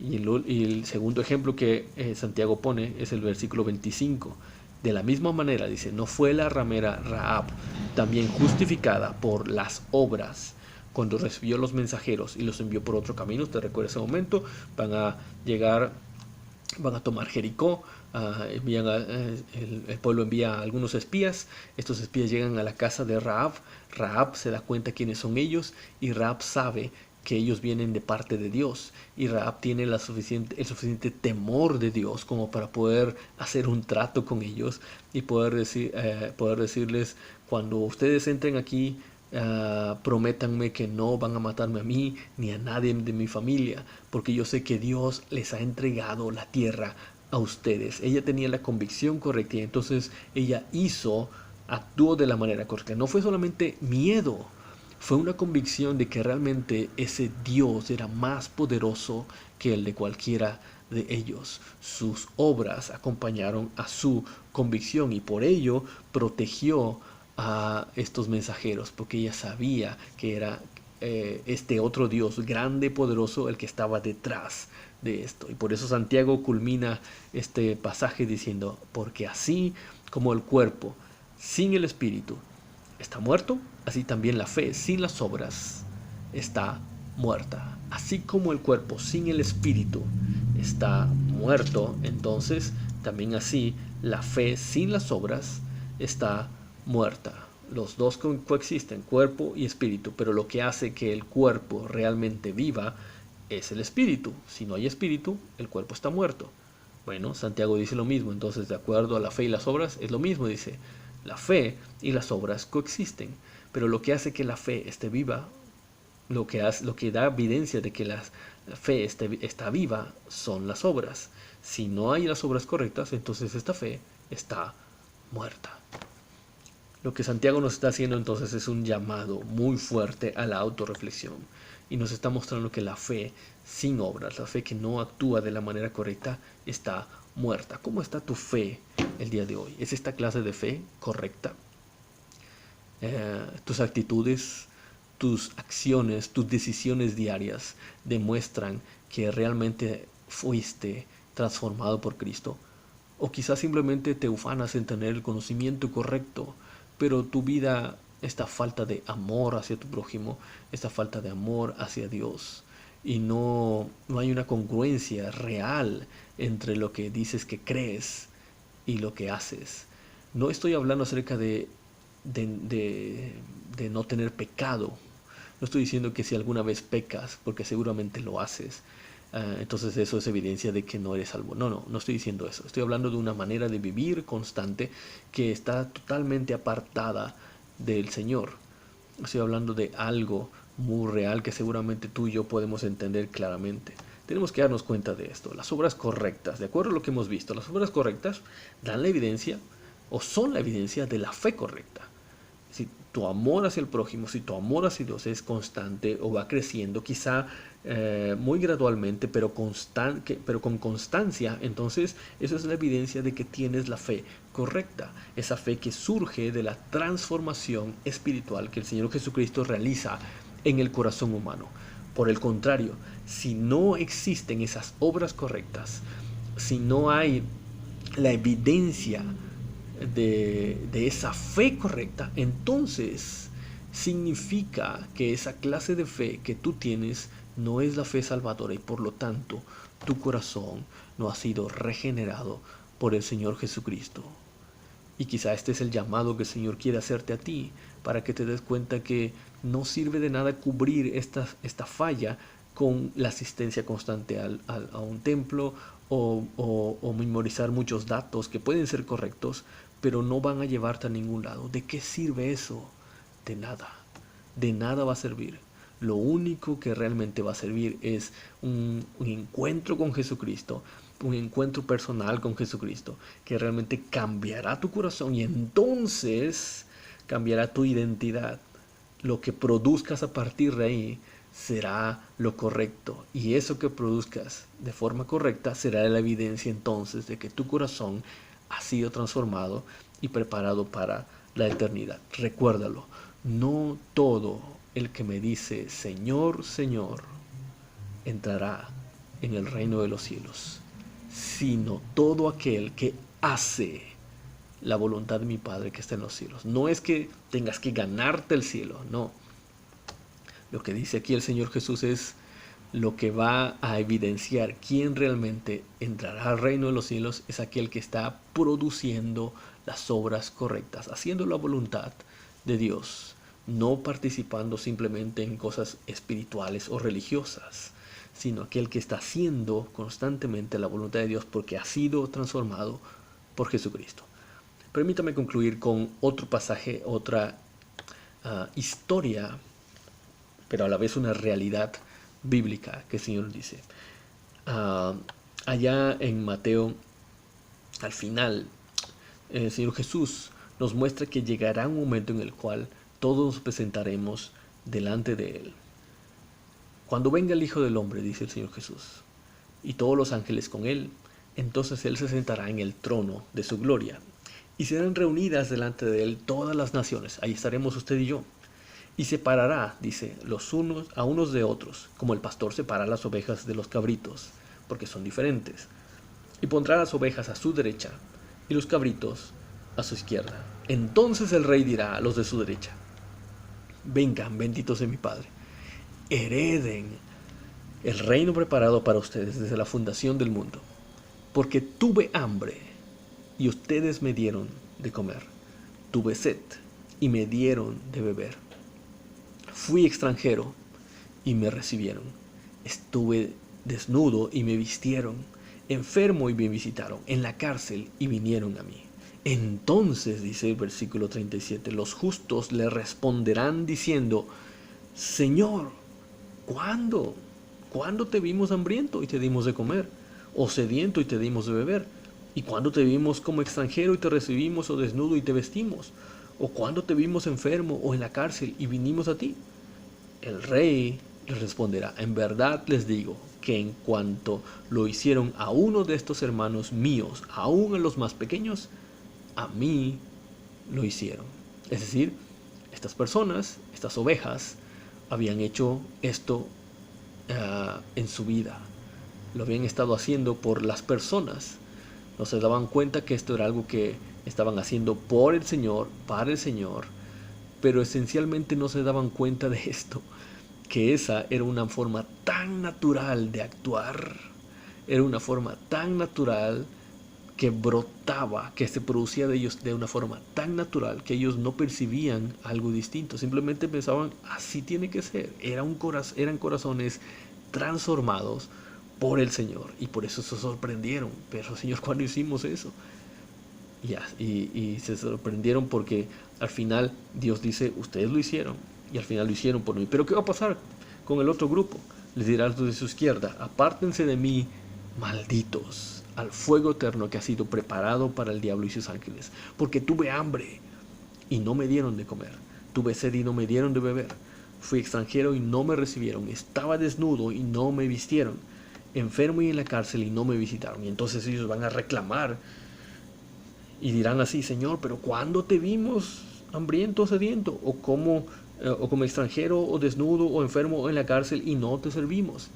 Y el segundo ejemplo que Santiago pone es el versículo 25. De la misma manera, dice, no fue la ramera Rahab también justificada por las obras cuando recibió los mensajeros y los envió por otro camino. Usted recuerda ese momento, van a llegar, van a tomar Jericó, el pueblo envía a algunos espías, estos espías llegan a la casa de Rahab, Rahab se da cuenta quiénes son ellos y Rahab sabe que ellos vienen de parte de Dios, y Rahab tiene el suficiente temor de Dios como para poder hacer un trato con ellos y poder decirles, cuando ustedes entren aquí, prométanme que no van a matarme a mí ni a nadie de mi familia, porque yo sé que Dios les ha entregado la tierra a ustedes. Ella tenía la convicción correcta y entonces ella actuó de la manera correcta. No fue solamente miedo, fue una convicción de que realmente ese Dios era más poderoso que el de cualquiera de ellos. Sus obras acompañaron a su convicción y por ello protegió a estos mensajeros, porque ella sabía que era este otro Dios grande, poderoso, el que estaba detrás de esto. Y por eso Santiago culmina este pasaje diciendo, porque así como el cuerpo sin el espíritu está muerto, así también la fe sin las obras está muerta. Así como el cuerpo sin el espíritu está muerto, entonces también así la fe sin las obras está muerta. Los dos coexisten, cuerpo y espíritu, pero lo que hace que el cuerpo realmente viva es el espíritu. Si no hay espíritu, el cuerpo está muerto. Bueno, Santiago dice lo mismo, entonces de acuerdo a la fe y las obras es lo mismo, dice, la fe y las obras coexisten, pero lo que hace que la fe esté viva, lo que da evidencia de que la fe está viva son las obras. Si no hay las obras correctas, entonces esta fe está muerta. Lo que Santiago nos está haciendo entonces es un llamado muy fuerte a la autorreflexión y nos está mostrando que la fe sin obras, la fe que no actúa de la manera correcta, está muerta. ¿Cómo está tu fe el día de hoy? ¿Es esta clase de fe correcta? Tus actitudes, tus acciones, tus decisiones diarias demuestran que realmente fuiste transformado por Cristo. O quizás simplemente te ufanas en tener el conocimiento correcto, pero tu vida, esta falta de amor hacia tu prójimo, esta falta de amor hacia Dios, y no hay una congruencia real entre lo que dices que crees y lo que haces. No estoy hablando acerca de no tener pecado. No estoy diciendo que si alguna vez pecas, porque seguramente lo haces, entonces eso es evidencia de que no eres salvo. No estoy diciendo eso. Estoy hablando de una manera de vivir constante que está totalmente apartada del Señor. Estoy hablando de algo muy real que seguramente tú y yo podemos entender claramente. Tenemos que darnos cuenta de esto. Las obras correctas, de acuerdo a lo que hemos visto, las obras correctas dan la evidencia o son la evidencia de la fe correcta. Si tu amor hacia el prójimo, si tu amor hacia Dios es constante o va creciendo, quizá muy gradualmente, pero con constancia, entonces eso es la evidencia de que tienes la fe correcta. Esa fe que surge de la transformación espiritual que el Señor Jesucristo realiza en el corazón humano. Por el contrario, si no existen esas obras correctas, si no hay la evidencia de esa fe correcta, entonces significa que esa clase de fe que tú tienes no es la fe salvadora y por lo tanto tu corazón no ha sido regenerado por el Señor Jesucristo. Y quizá este es el llamado que el Señor quiere hacerte a ti, para que te des cuenta que no sirve de nada cubrir esta falla con la asistencia constante a un templo o memorizar muchos datos que pueden ser correctos, pero no van a llevarte a ningún lado. ¿De qué sirve eso? De nada va a servir. Lo único que realmente va a servir es un encuentro con Jesucristo, un encuentro personal con Jesucristo, que realmente cambiará tu corazón y entonces cambiará tu identidad. Lo que produzcas a partir de ahí será lo correcto, y eso que produzcas de forma correcta será la evidencia entonces de que tu corazón ha sido transformado y preparado para la eternidad. Recuérdalo, no todo el que me dice Señor, Señor entrará en el reino de los cielos, sino todo aquel que hace la voluntad de mi Padre que está en los cielos. No es que tengas que ganarte el cielo, no. Lo que dice aquí el Señor Jesús es lo que va a evidenciar quién realmente entrará al reino de los cielos, es aquel que está produciendo las obras correctas, haciendo la voluntad de Dios, no participando simplemente en cosas espirituales o religiosas, sino aquel que está haciendo constantemente la voluntad de Dios porque ha sido transformado por Jesucristo. Permítame concluir con otro pasaje, otra historia, pero a la vez una realidad bíblica que el Señor dice. Allá en Mateo, al final, el Señor Jesús nos muestra que llegará un momento en el cual todos nos presentaremos delante de Él. Cuando venga el Hijo del Hombre, dice el Señor Jesús, y todos los ángeles con Él, entonces Él se sentará en el trono de su gloria, y serán reunidas delante de Él todas las naciones. Ahí estaremos usted y yo. Y separará, dice, los unos a unos de otros, como el pastor separa las ovejas de los cabritos, porque son diferentes. Y pondrá las ovejas a su derecha y los cabritos a su izquierda. Entonces el rey dirá a los de su derecha: vengan, benditos de mi Padre, hereden el reino preparado para ustedes desde la fundación del mundo, porque tuve hambre y ustedes me dieron de comer, tuve sed y me dieron de beber. Fui extranjero y me recibieron. Estuve desnudo y me vistieron. Enfermo y me visitaron. En la cárcel y vinieron a mí. Entonces, dice el versículo 37, los justos le responderán diciendo: Señor, ¿cuándo? ¿Cuándo te vimos hambriento y te dimos de comer? ¿O sediento y te dimos de beber? ¿Y cuándo te vimos como extranjero y te recibimos, o desnudo y te vestimos? ¿O cuándo te vimos enfermo o en la cárcel y vinimos a ti? El rey les responderá: en verdad les digo que en cuanto lo hicieron a uno de estos hermanos míos, aún a los más pequeños, a mí lo hicieron. Es decir, estas personas, estas ovejas, habían hecho esto en su vida. Lo habían estado haciendo por las personas. No se daban cuenta que esto era algo que estaban haciendo por el Señor, para el Señor, pero esencialmente no se daban cuenta de esto, que esa era una forma tan natural de actuar, era una forma tan natural que brotaba, que se producía de ellos de una forma tan natural que ellos no percibían algo distinto, simplemente pensaban: así tiene que ser. Eran corazones transformados por el Señor, y por eso se sorprendieron. Pero Señor, ¿cuándo hicimos eso? Y se sorprendieron porque al final Dios dice: ustedes lo hicieron, y al final lo hicieron por mí. Pero ¿qué va a pasar con el otro grupo? Les dirá a los de su izquierda: apártense de mí, malditos, al fuego eterno que ha sido preparado para el diablo y sus ángeles. Porque tuve hambre y no me dieron de comer, tuve sed y no me dieron de beber, fui extranjero y no me recibieron, estaba desnudo y no me vistieron, enfermo y en la cárcel y no me visitaron. Y entonces ellos van a reclamar y dirán así: Señor, pero ¿cuándo te vimos hambriento o sediento? ¿O como extranjero o desnudo o enfermo o en la cárcel y no te servimos?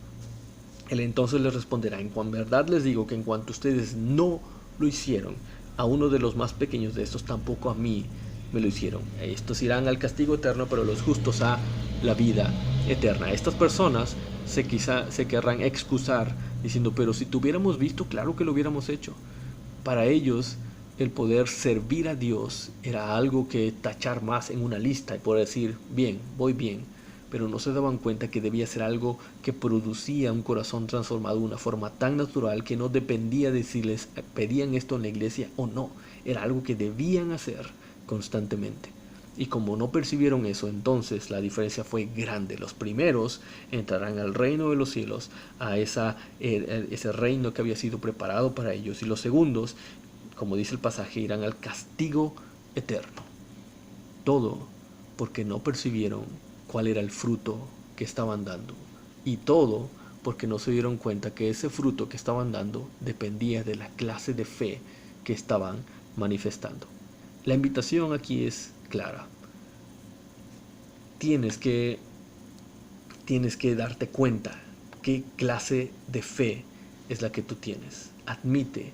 Él entonces les responderá: en verdad les digo que en cuanto ustedes no lo hicieron a uno de los más pequeños de estos, tampoco a mí me lo hicieron. Estos irán al castigo eterno, pero los justos a la vida eterna. Estas personas se querrán excusar diciendo: pero si te hubiéramos visto, claro que lo hubiéramos hecho. Para ellos, el poder servir a Dios era algo que tachar más en una lista y poder decir: bien, voy bien. Pero no se daban cuenta que debía ser algo que producía un corazón transformado de una forma tan natural que no dependía de si les pedían esto en la iglesia o no. Era algo que debían hacer constantemente. Y como no percibieron eso, entonces la diferencia fue grande. Los primeros entrarán al reino de los cielos, a ese reino que había sido preparado para ellos. Y los segundos, como dice el pasaje, irán al castigo eterno. Todo porque no percibieron cuál era el fruto que estaban dando. Y todo porque no se dieron cuenta que ese fruto que estaban dando dependía de la clase de fe que estaban manifestando. La invitación aquí es clara. Tienes que darte cuenta qué clase de fe es la que tú tienes. Admite,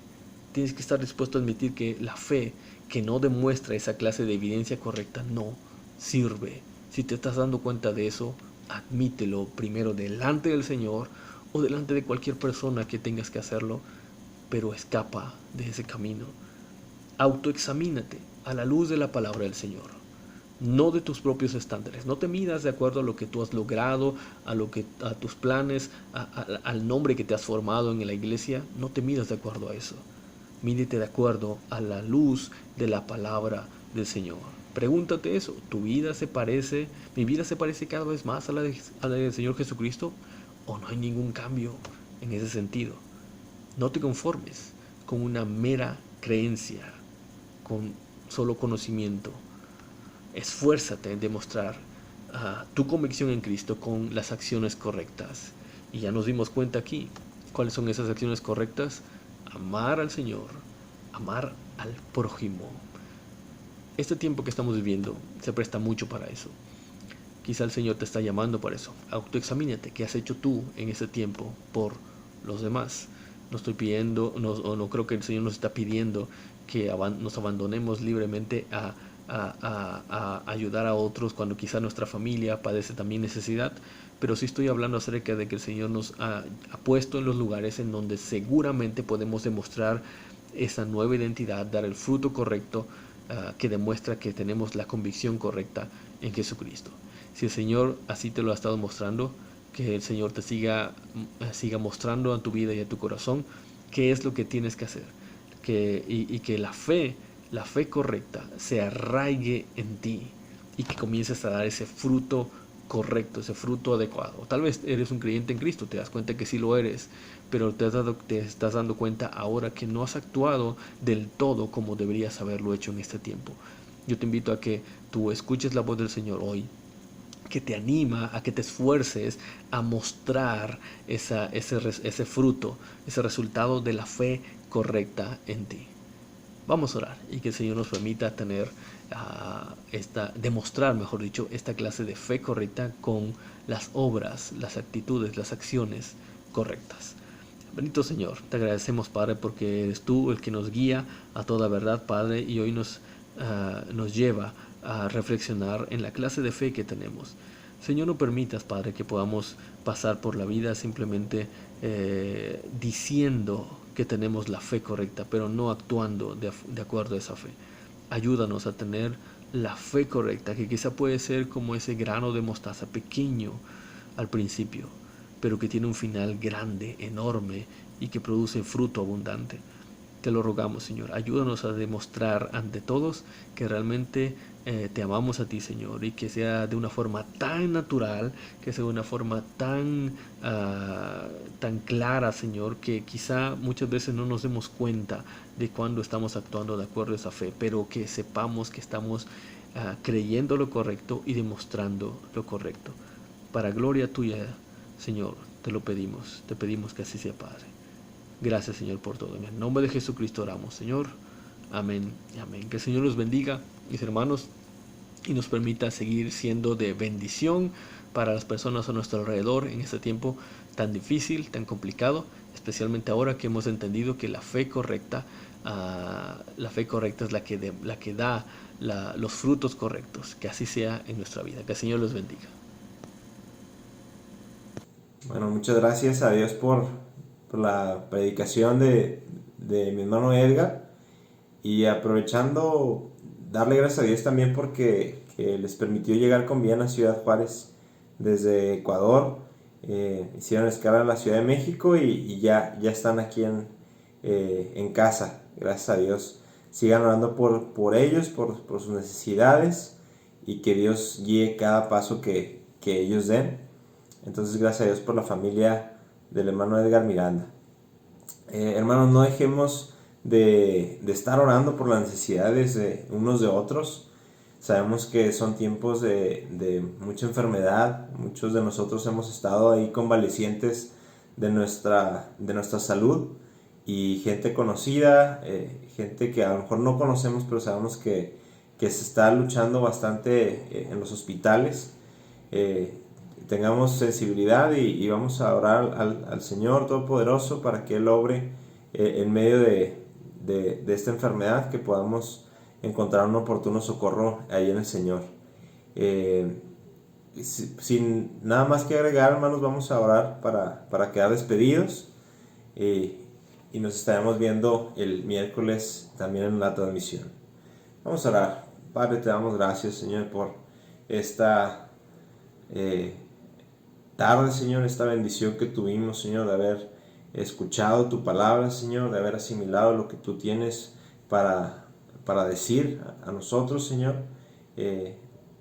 tienes que estar dispuesto a admitir que la fe que no demuestra esa clase de evidencia correcta no sirve. Si te estás dando cuenta de eso, admítelo primero delante del Señor o delante de cualquier persona que tengas que hacerlo, pero escapa de ese camino. Autoexamínate a la luz de la palabra del Señor, no de tus propios estándares. No te midas de acuerdo a lo que tú has logrado, a tus planes, al nombre que te has formado en la iglesia. No te midas de acuerdo a eso. Mídete de acuerdo a la luz de la palabra del Señor. Pregúntate eso. Mi vida se parece cada vez más a la del Señor Jesucristo? ¿O no hay ningún cambio en ese sentido? No te conformes con una mera creencia, con solo conocimiento. Esfuérzate en demostrar tu convicción en Cristo con las acciones correctas. Y ya nos dimos cuenta aquí. ¿Cuáles son esas acciones correctas? Amar al Señor, amar al prójimo. Este tiempo que estamos viviendo se presta mucho para eso. Quizá el Señor te está llamando para eso. Autoexamínate. ¿Qué has hecho tú en ese tiempo por los demás? No estoy pidiendo, no creo que el Señor nos está pidiendo que nos abandonemos libremente a ayudar a otros cuando quizá nuestra familia padece también necesidad, pero sí estoy hablando acerca de que el Señor nos ha puesto en los lugares en donde seguramente podemos demostrar esa nueva identidad, dar el fruto correcto que demuestra que tenemos la convicción correcta en Jesucristo. Si el Señor así te lo ha estado mostrando, que el Señor te siga mostrando a tu vida y a tu corazón qué es lo que tienes que hacer, y que la fe correcta se arraigue en ti y que comiences a dar ese fruto correcto, ese fruto adecuado. Tal vez eres un creyente en Cristo, te das cuenta que sí lo eres, pero te estás dando cuenta ahora que no has actuado del todo como deberías haberlo hecho en este tiempo. Yo te invito a que tú escuches la voz del Señor hoy, que te anima a que te esfuerces a mostrar ese fruto, ese resultado de la fe correcta en ti. Vamos a orar y que el Señor nos permita tener demostrar, mejor dicho, esta clase de fe correcta con las obras, las actitudes, las acciones correctas. Bendito Señor, te agradecemos, Padre, porque eres tú el que nos guía a toda verdad, Padre, y hoy nos lleva a reflexionar en la clase de fe que tenemos. Señor, no permitas, Padre, que podamos pasar por la vida simplemente diciendo que tenemos la fe correcta, pero no actuando de acuerdo a esa fe. Ayúdanos a tener la fe correcta, que quizá puede ser como ese grano de mostaza, pequeño al principio, pero que tiene un final grande, enorme, y que produce fruto abundante. Te lo rogamos, Señor. Ayúdanos a demostrar ante todos que realmente te amamos a ti, Señor, y que sea de una forma tan natural, que sea de una forma tan clara, Señor, que quizá muchas veces no nos demos cuenta de cuando estamos actuando de acuerdo a esa fe, pero que sepamos que estamos creyendo lo correcto y demostrando lo correcto. Para gloria tuya, Señor, te lo pedimos. Te pedimos que así sea, Padre. Gracias, Señor, por todo. En el nombre de Jesucristo oramos, Señor. Amén y amén. Que el Señor los bendiga, mis hermanos, y nos permita seguir siendo de bendición para las personas a nuestro alrededor en este tiempo tan difícil, tan complicado, especialmente ahora que hemos entendido que la fe correcta es la que da los frutos correctos. Que así sea en nuestra vida. Que el Señor los bendiga. Bueno, muchas gracias a Dios por la predicación de mi hermano Edgar, y aprovechando darle gracias a Dios también porque les permitió llegar con bien a Ciudad Juárez desde Ecuador. Hicieron escala en la Ciudad de México y ya están aquí en casa. Gracias a Dios. Sigan orando por ellos, por sus necesidades, y que Dios guíe cada paso que ellos den. Entonces, gracias a Dios por la familia del hermano Edgar Miranda. Hermanos, no dejemos de estar orando por las necesidades de unos de otros. Sabemos que son tiempos de mucha enfermedad. Muchos de nosotros hemos estado ahí convalecientes de nuestra salud, y gente conocida, gente que a lo mejor no conocemos, pero sabemos que se está luchando bastante en los hospitales. tengamos sensibilidad y vamos a orar al Señor Todopoderoso para que Él obre en medio de esta enfermedad, que podamos encontrar un oportuno socorro ahí en el Señor. Sin nada más que agregar, hermanos, vamos a orar para quedar despedidos, y nos estaremos viendo el miércoles también en la transmisión. Vamos a orar. Padre, te damos gracias, Señor, por esta tarde, Señor, esta bendición que tuvimos, Señor, de haber escuchado tu palabra, Señor, de haber asimilado lo que tú tienes para decir a nosotros, Señor.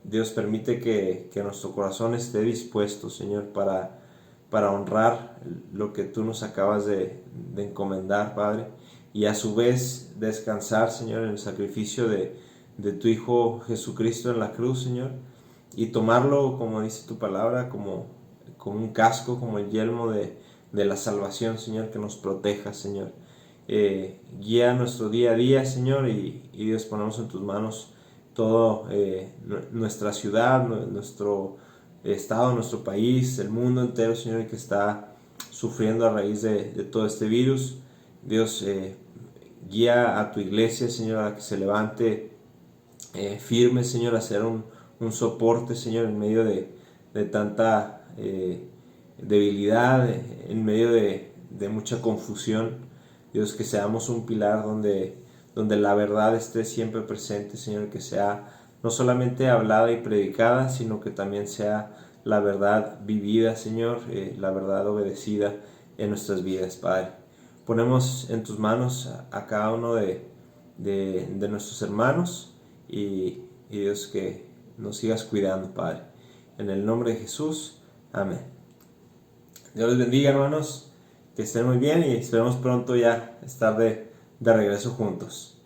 Dios, permite que nuestro corazón esté dispuesto, Señor, para honrar lo que tú nos acabas de encomendar, Padre, y a su vez descansar, Señor, en el sacrificio de tu Hijo Jesucristo en la cruz, Señor, y tomarlo, como dice tu palabra, como un casco, como el yelmo de la salvación, Señor, que nos proteja, Señor. Guía nuestro día a día, Señor, y Dios, ponemos en tus manos todo nuestra ciudad, nuestro estado, nuestro país, el mundo entero, Señor, que está sufriendo a raíz de todo este virus. Dios, guía a tu iglesia, Señor, a que se levante firme, Señor, a ser un soporte, Señor, en medio de tanta debilidad, en medio de mucha confusión. Dios, que seamos un pilar donde la verdad esté siempre presente, Señor, que sea no solamente hablada y predicada, sino que también sea la verdad vivida, Señor, la verdad obedecida en nuestras vidas, Padre. Ponemos en tus manos a cada uno de nuestros hermanos, y Dios, que nos sigas cuidando, Padre. En el nombre de Jesús, amén. Dios les bendiga, hermanos, que estén muy bien, y esperemos pronto ya estar de regreso juntos.